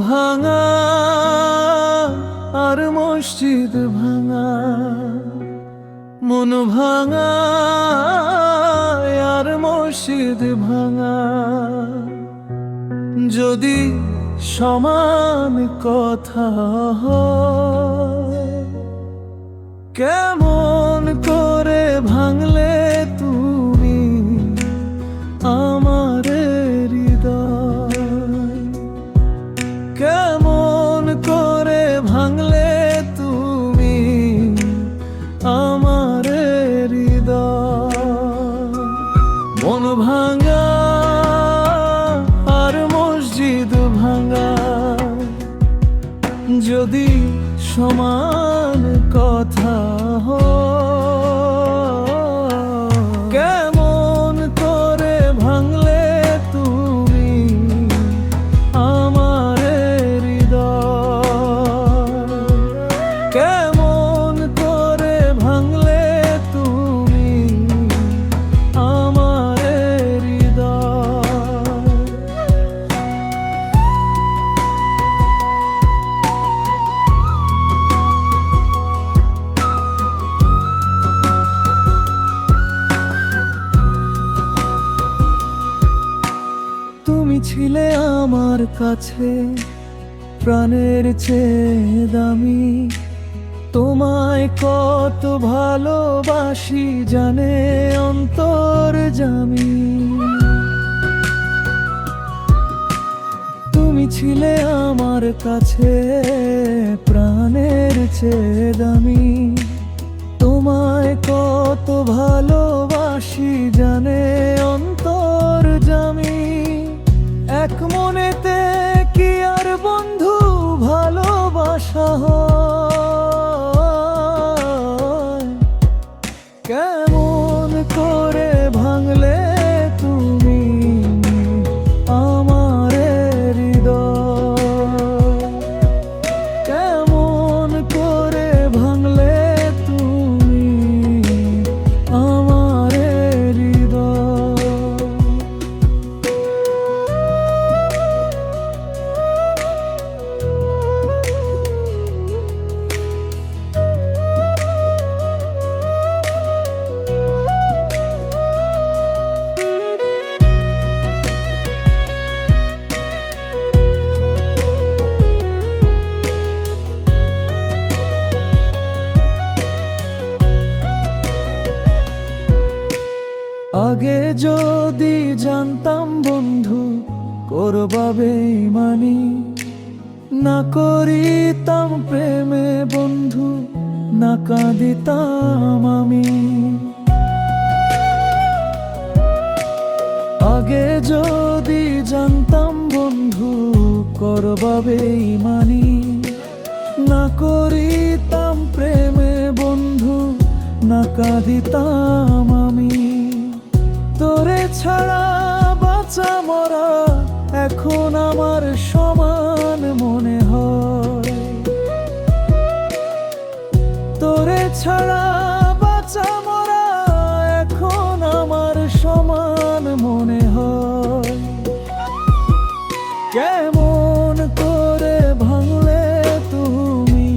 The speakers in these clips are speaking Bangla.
ভাঙা আর মসজিদ ভাঙা, মন ভাঙা আর মসজিদ ভাঙা, যদি সমান কথা হয়, কেমন করে ভাঙলে তুমি আমার হৃদয়, কেমন করে ভাঙলে তুমি আমার হৃদয়। মন ভাঙা আর মসজিদ ভাঙা, যদি সমান কথা হয়, কেমন করে ভাঙলে তুমি আমার হৃদয়, কেমন করে ভাঙলে তুমি আমার হৃদয়। তুমি ছিলে আমার কাছে প্রাণের চেয়ে দামি, তোমায় কত ভালোবাসি জানে অন্তর্যামী। তুমি ছিলে আমার কাছে প্রাণের চেয়ে দামি, তোমায় কত ভালোবাসি জানে অন্তর্যামী। এক মনেতে কি আর বন্ধু ভালোবাসা হয়, কেমন করে ভাঙলে তুমি আমার হৃদয়, কেমন করে ভাঙলে তুমি আমার হৃদয়। আগে যদি জানতাম বন্ধু করবা বেঈমানি, না করিতাম প্রেমে বন্ধু, না কাঁদিতাম আমি। আগে যদি জানতাম বন্ধু করবা বেঈমানি, না করিতাম প্রেমে বন্ধু, না কাঁদিতাম আমি। তোরে ছাড়া বাঁচা মরা এখন আমার সমান মনে হয়, তোরে ছাড়া বাঁচা মরা এখন আমার সমান মনে হয়। কেমন করে ভাঙলে তুমি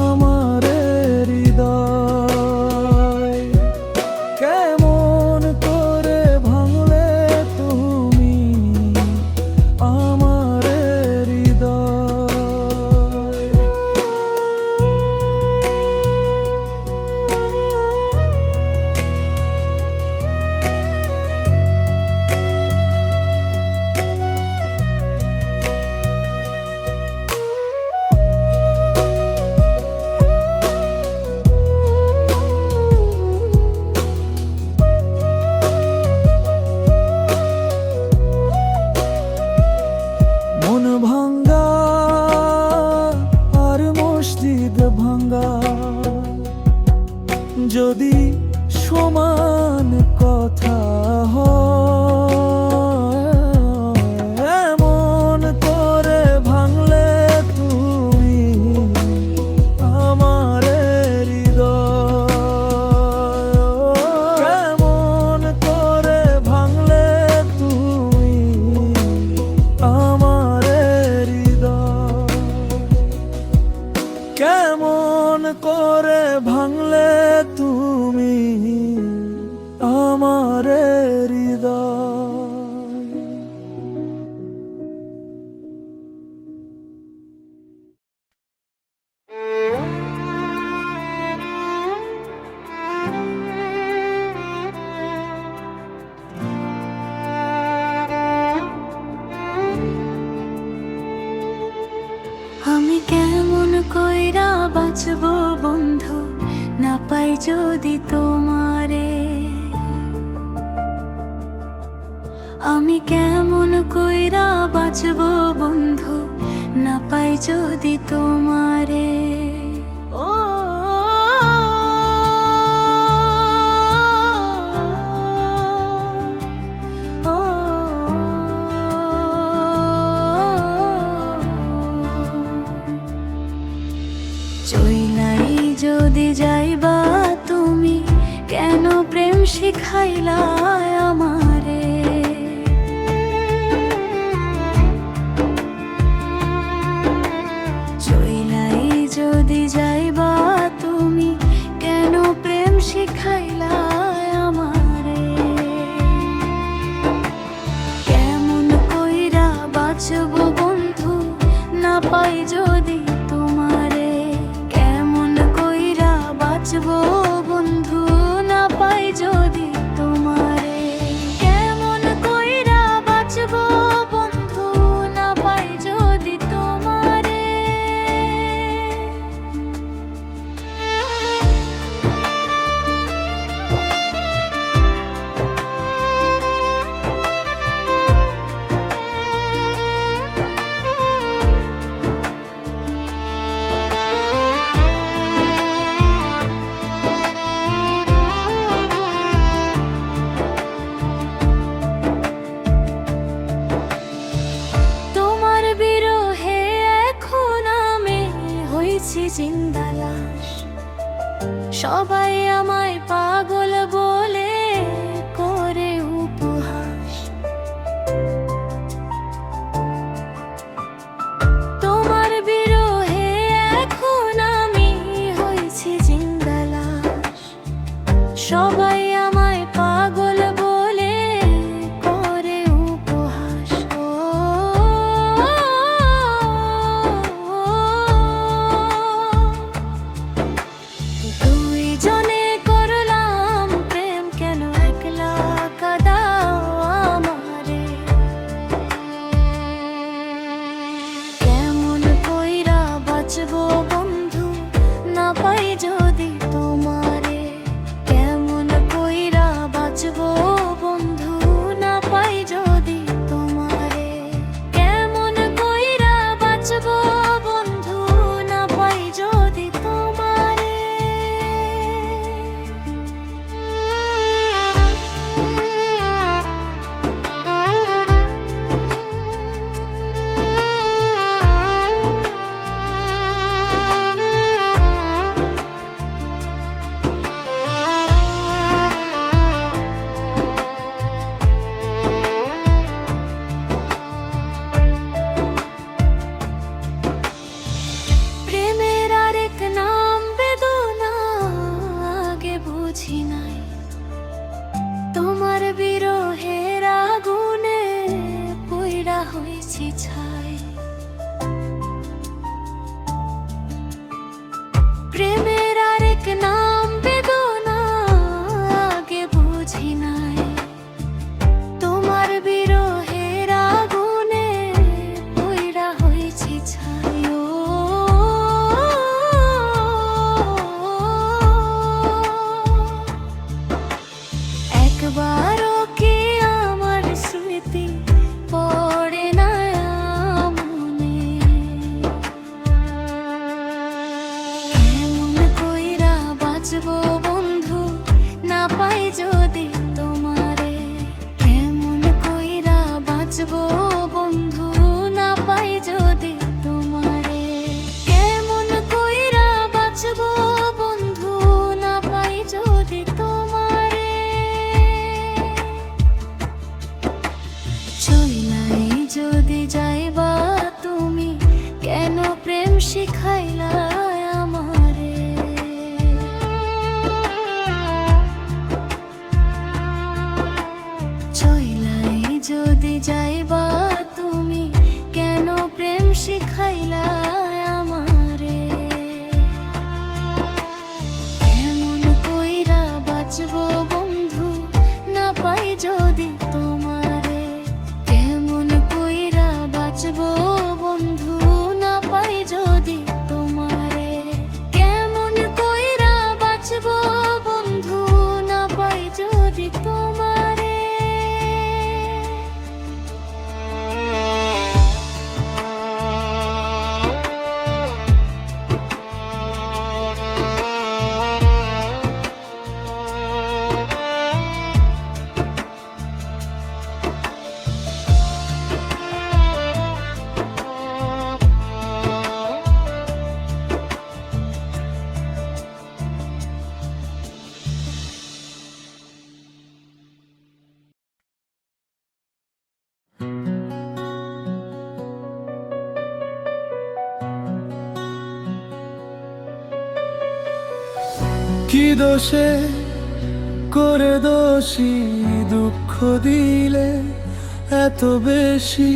আমার হৃদয়, কেমন করে ভাঙলে তুমি আমার হৃদয়। মন ভাঙ্গা আর মসজিদ ভাঙ্গা, যদি সমান কথা হয়, এমন করে ভাঙলে তুমি আমার হৃদয়, কেমন করে ভাঙলে তুমি আমার আমি কেমন কইরা বাঁচবো বন্ধু, না পাই যদি তোমারে। আমি কেমন কইরা বাঁচবো বন্ধু, না পাই যদি তোমারে। ও চইলাই যদি যাইবা তুমি, কেন প্রেম শিখাইলা আমারে। চইলাই যদি যাইবা তুমি, কেন প্রেম শিখাইলা আমারে। কেমন কইরা বাঁচবো বন্ধু, না পাই যদি তোমারে। কেমন কইরা বাঁচবো বন্ধু, না পাই যদি তোমারে। কেমন কইরা বাঁচবো বন্ধু, না পাই যদি তোমারে। জিন্দা লাশ, সবাই আমায় পাগল বলে করে উপহাস। তোমার বিরহে এখন আমি হয়েছি জিন্দা লাশ, সবাই আমায় পাগল বলে করে উপহাস। বাঁচবো বন্ধু, না পাই যদি তোমারে। কেমন কইরা বাঁচবো বন্ধু, না পাই যদি তোমারে। কেমন কইরা বাঁচবো বন্ধু, না পাই যদি তোমারে। তোমার বিরহের আগুনে পইড়া হইছি ছাই। প্রেমের আরেক নাম বেদনা আগে বুঝি নাই। তোমার বিরহের আগুনে পইড়া হইছি ছাই। একবারও কি আমার স্মৃতি পড়ে না মনে। কেমন কইরা বাঁচবো বন্ধু, না পাই যদি তোমারে। কেমন কইরা বাঁচবো বন্ধু, না পাই যদি তোমারে। কেমন কইরা বাঁচবো বন্ধু, না পাই যদি তোমারে। চইলাই যদি যাইবা তুমি, কেন প্রেম শিখাইলা আমারে। চইলাই যদি যাইবা তুমি, কেন প্রেম শিখাইলা আমারে। কেমন কইরা বাঁচবো বন্ধু, না পাই যদি তোমারে। কেমন কইরা বাঁচবো বন্ধু, না পাই যদি কি দোষে করে দোষী দুঃখ দিলে এত বেশি,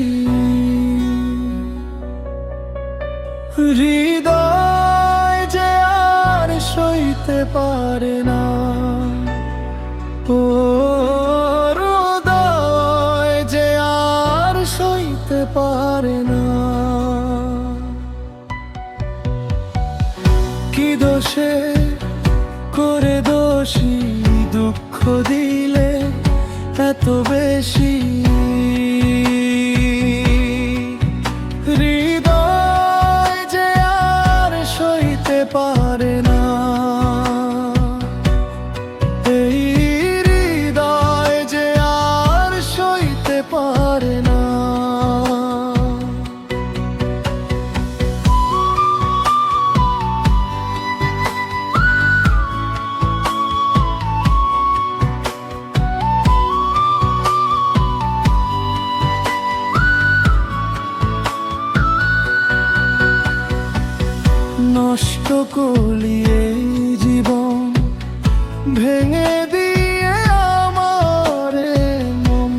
হৃদয় যে আর সইতে পারে না, ও হৃদয় যে আর সইতে পারে না। কি দোষে করে দোষী দুঃখ দিলে এত বেশি, হৃদয় যে আর সইতে পারে না, এই হৃদয় যে আর সইতে পারে না। নষ্ট করলি এই জীবন, ভেঙে দিয়ে আমার মন,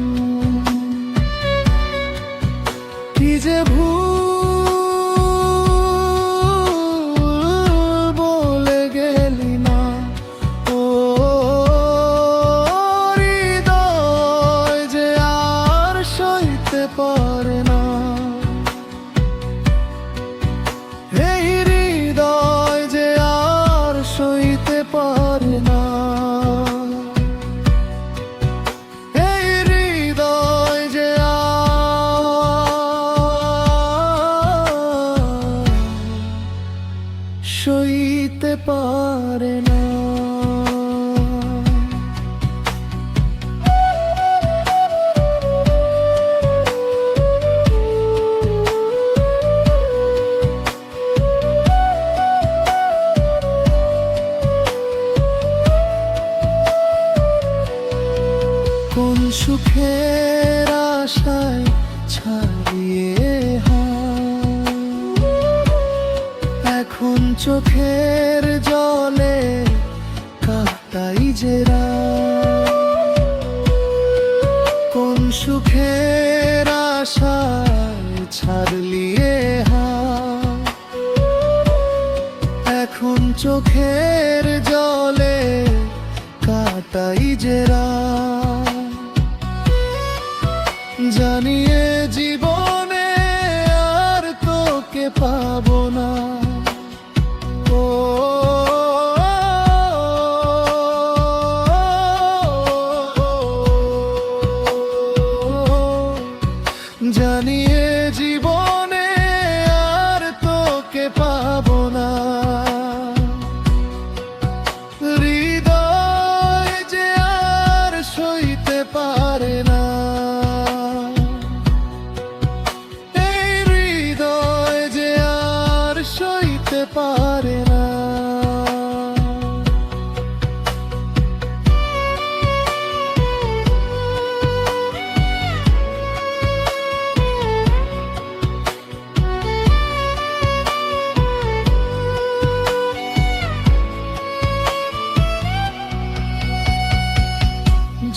কি যে ভুল বলে গেলি না, ও হৃদয় যে আর সইতে পারে না, এই হৃদয় যে আর সইতে পারে না, এই হৃদয় যে আর সইতে পারে না। কোন সুখের আশায় ছাড়িয়ে হায়, এখন চোখের জলে কাটাই যে রাত। কোন সুখের আশায় ছাড়লিয়ে হায়, এখন চোখের জলে কাটাই যে রাত। জানিয়ে জীবনে আর তোকে পাবো না, ও জানিয়ে জীবনে আর তোকে পাবো না, হৃদয় যে আর সইতে পারে না, এই হৃদয় যে আর সইতে পারে না।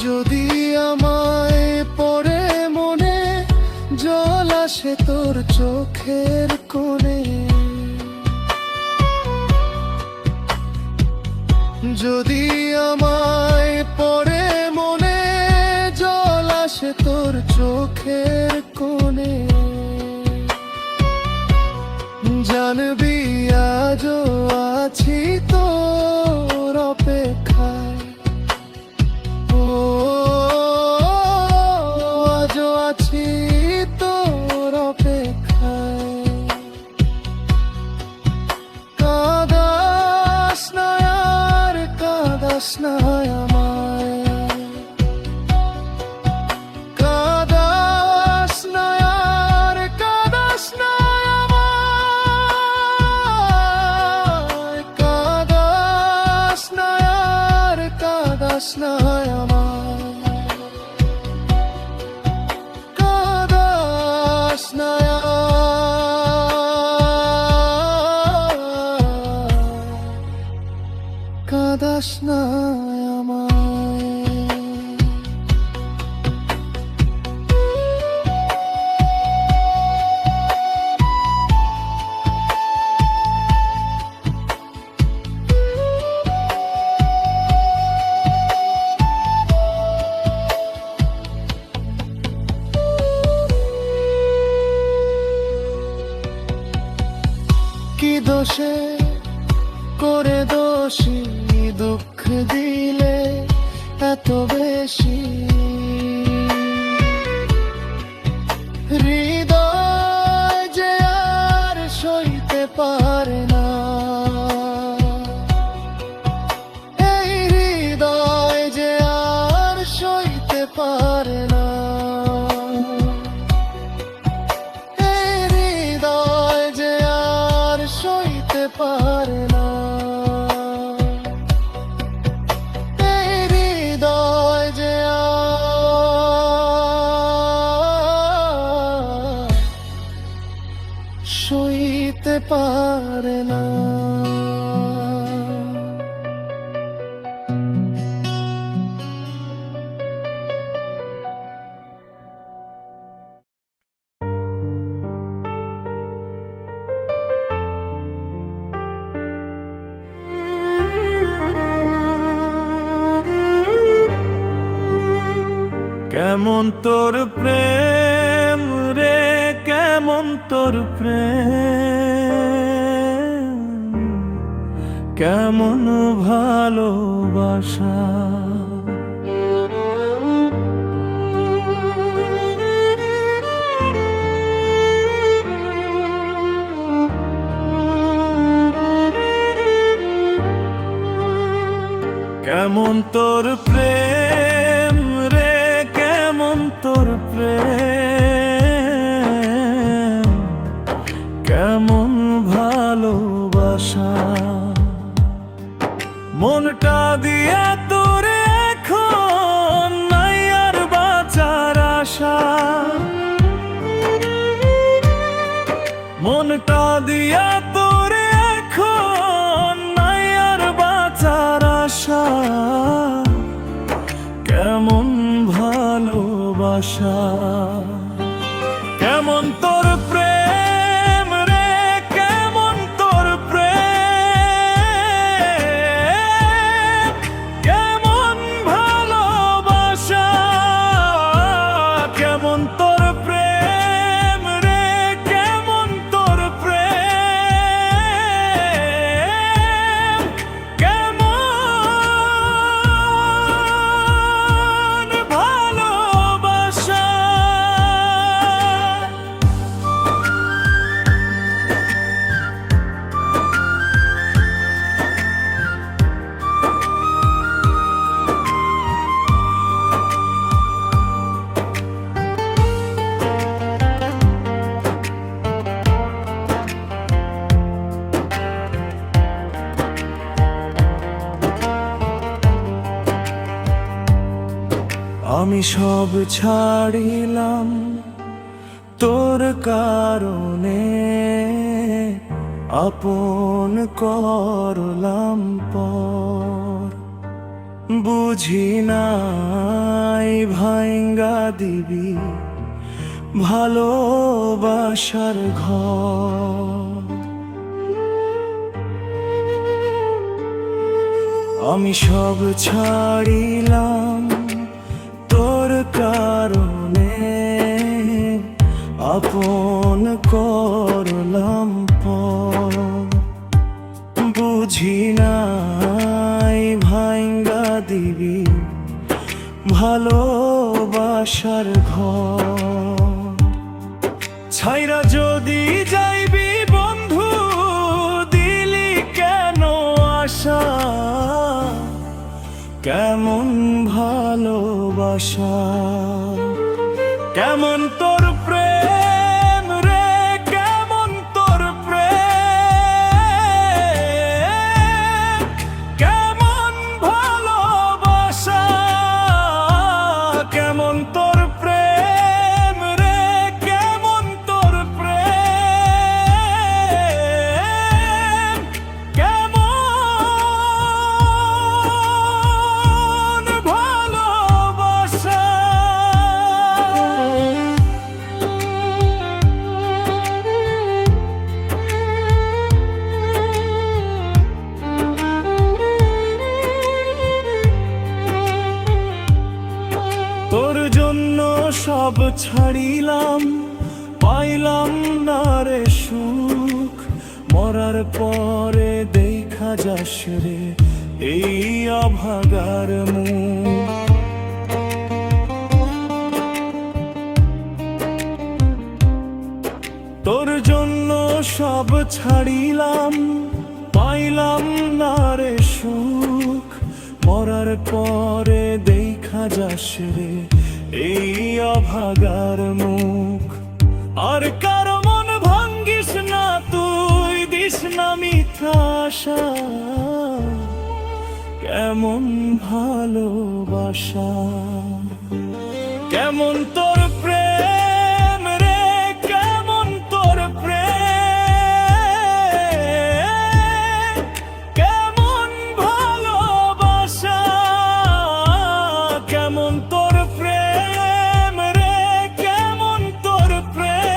যদি আমায় পড়ে মনে জল আসে তোর চোখের কোণে, যদি আমায় পড়ে মনে জল আসে তোর চোখের কোণে, জানবি আজও আছি তোর অপেক্ষায়, ও আজও আছি তোর অপেক্ষায়। কাঁদাস না আর কাঁদাস না আমায়, কাঁদাস না আর কাঁদাস না আমায়, কাঁদাস কি দোষে করে দোষী দুঃখ দিলে এত বেশি হৃদয় যে আর সইতে পারে না এই হৃদয় যে আর সইতে পারে না এই হৃদয় যে আর সইতে পারে না এই হৃদয় যে আর সইতে পারে না কেমন তোর প্রেম রে, কেমন তোর প্রেম, কেমন ভালোবাসা। কেমন তোর প্রেম রে, কেমন তোর প্রেম, কেমন ভালোবাসা। মনটা দিয়া তোরে এখন নাই আর বাঁচার আশা। মনটা দিয়া তোরে এখন নাই আর বাঁচার আশা। কেমন ভালোবাসা, কেমন তোর প্রেম রে, কেমন তোর প্রেম, কেমন ভালোবাসা। কেমন তোর প্রেম রে, কেমন তোর প্রেম, কেমন ভালোবাসা। আমি সব ছাড়িলাম তোর কারণে, আপন করলাম পর। বুঝি নাই ভাঙ্গা দিবি ভালোবাসার ঘর। আমি সব ছাড়িলাম তোর কারণে, আপন করলাম পর। বুঝি নাই ভাঙ্গা দিবি ভালোবাসার ঘর। ছাইরা যদি যাইবি বন্ধু, দিলি কেন আশা। কেমন ভালোবাসা, কেমন তোর প্রেম রে, কেমন তোর প্রেম, কেমন ভালোবাসা। কেমন তোর প্রেম রে, কেমন তোর প্রেম, কেমন ভালোবাসা। তোর জন্য সব ছাড়িলাম, পাইলাম না রে সুখ। মরার পরে দেখা যাস রে এই অভাগার মুখ। তোর জন্য সব ছাড়িলাম, পাইলাম না রে সুখ। মরার পরে দেখা যাস রে এই অভাগার মুখ। আর কারো মন ভাঙ্গিস না তুই, দিস না মিথ্যা আশা। কেমন ভালোবাসা, কেমন তোর প্রেম রে, কেমন তোর প্রেম, কেমন ভালোবাসা, কেমন তোর প্রেম রে, কেমন তোর প্রেম,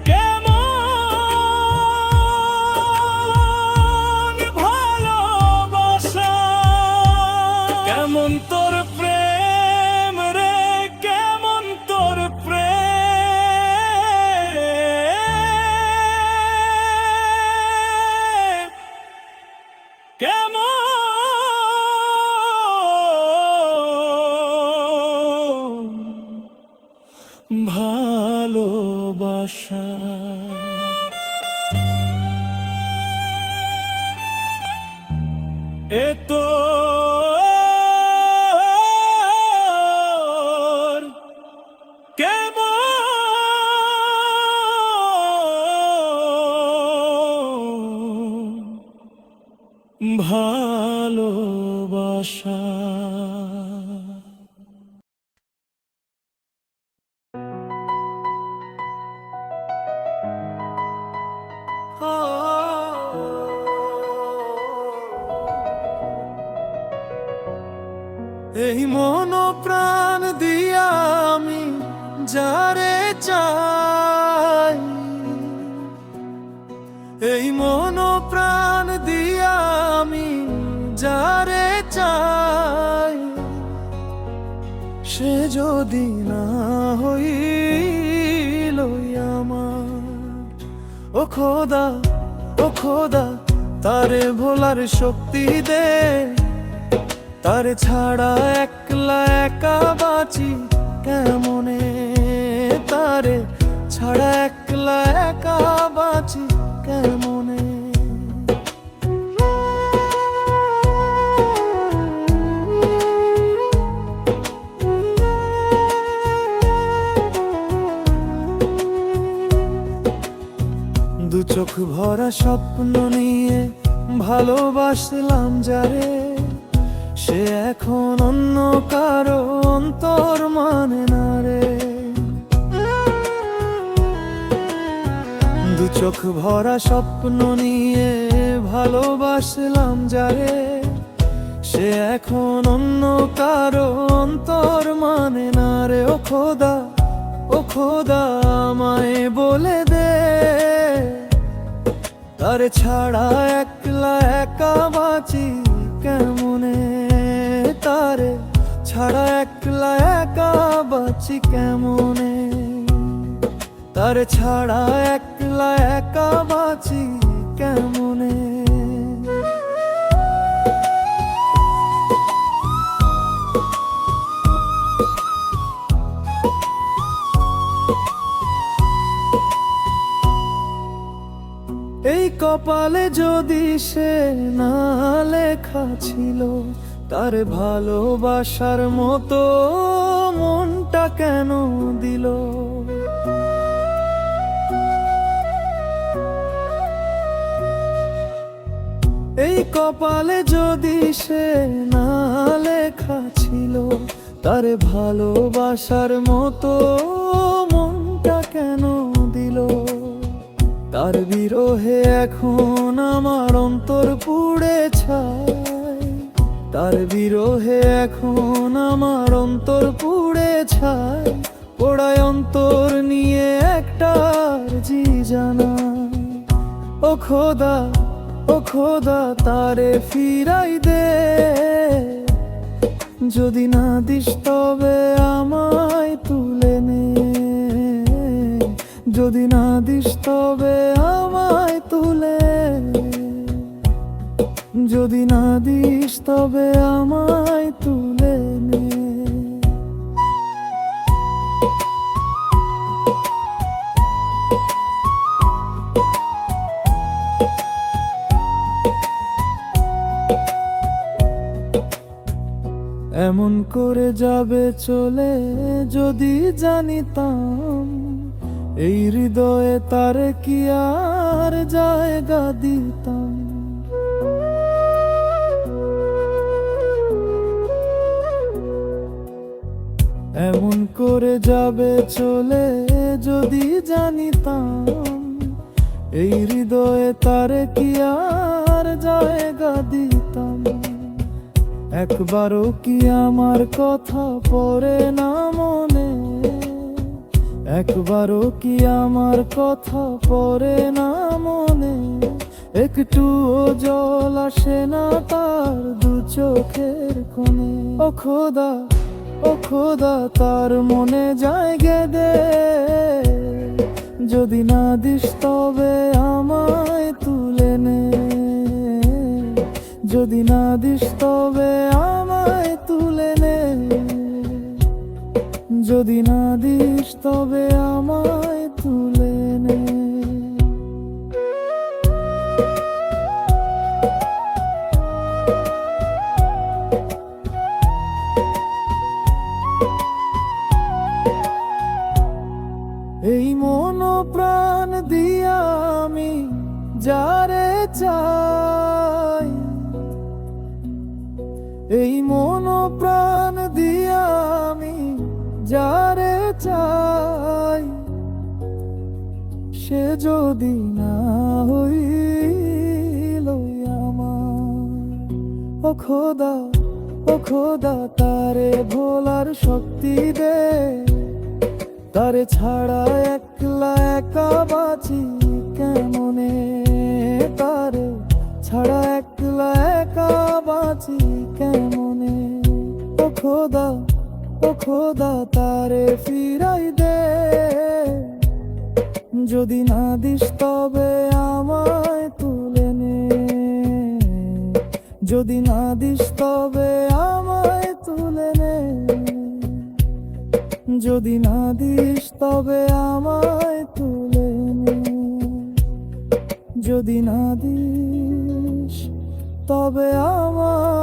কেমন ভালোবাসা, কেমন তোর প্রেম রে, কেমন তোর প্রেম, কেমন ভালোবাসা। এতো কেমন ভালোবাসা। এই মন প্রাণ দিয়া আমি যারে চাই, এই মন প্রাণ দিয়া আমি যারে চাই, সে যদি না হইল আমার, ও খোদা ও খোদা তারে ভোলার শক্তি দে। তারে ছাড়া একলা একা বাঁচি কেমনে, তারে ছাড়া একলা একা বাঁচি কেমনে। দু চোখ ভরা স্বপ্ন নিয়ে ভালোবাসলাম যারে, সে এখন অন্য কারো অন্তর মানে না রে। দু চোখ ভরা স্বপ্ন নিয়ে ভালোবাসলাম যারে, সে এখন অন্য কারো অন্তর মানে না রে। ও খোদা ও খোদা আমায় বলে দে, তারে ছাড়া একলা একা বাঁচি কেমনে, তারে ছাড়া একলা একা বাঁচি কেমনে, তারে ছাড়া একলা একা বাঁচি কেমনে। এই কপালে যদি সে না লেখা ছিল, তার ভালোবাসার মতো মনটা কেন দিল। এই কপালে যদি সে না লেখা ছিল, তার ভালোবাসার মতো মনটা কেন দিল। তার বিরহে এখন আমার অন্তর পুড়ে ছাই, তার বিরহে এখন আমার অন্তর পুড়ে ছাই। পোড়ায় অন্তর নিয়ে একটার জি জানা, ও খোদা ও খোদা তারে ফিরাই দে। যদি না দিস তবে আমায় তুলে নে, যদি না দিস তবে আমায় তুলে, যদি না দিস তবে আমায় তুলে নে। এমন করে যাবে চলে যদি জানিতাম, এই হৃদয়ে তারে কি আর জায়গা দিতাম। এমন করে যাবে চলে যদি জানিতাম, এই হৃদয়ে তারে কি আর জায়গা দিতাম। একবারও কি আমার কথা পড়ে না মনে, একবারও কি আমার কথা পড়ে না মনে, একটুও জল আসে না তার দু চোখের কোণে। ও খোদা, ও খোদা, তার মনে জায়গা দে, যদি না দিস তবে আমায় তুলে নে, যদি না দিস তবে আমায় তুলে নে, যদি না দিস তবে আমায় তুলে নে। এই মন প্রাণ দিয়া আমি যারে চাই, এই মন প্রাণ দিয়া আমি যারে চাই, সে যদি না হইল আমার। ও খোদা, ও খোদা, তারে ভোলার শক্তি দে, তারে ছাড়া একলা একা বাঁচি কেমনে, তারে ছাড়া একলা একা বাঁচি কেমনে। ও খোদা, ও খোদা, তারে ফিরাই দে, যদি না দিস তবে আমায় তুলে নে, যদি না দিস তবে আমায় তুলে নে, যদি না দিস তবে আমায় তুলে নে, যদি না দিস তবে আমায়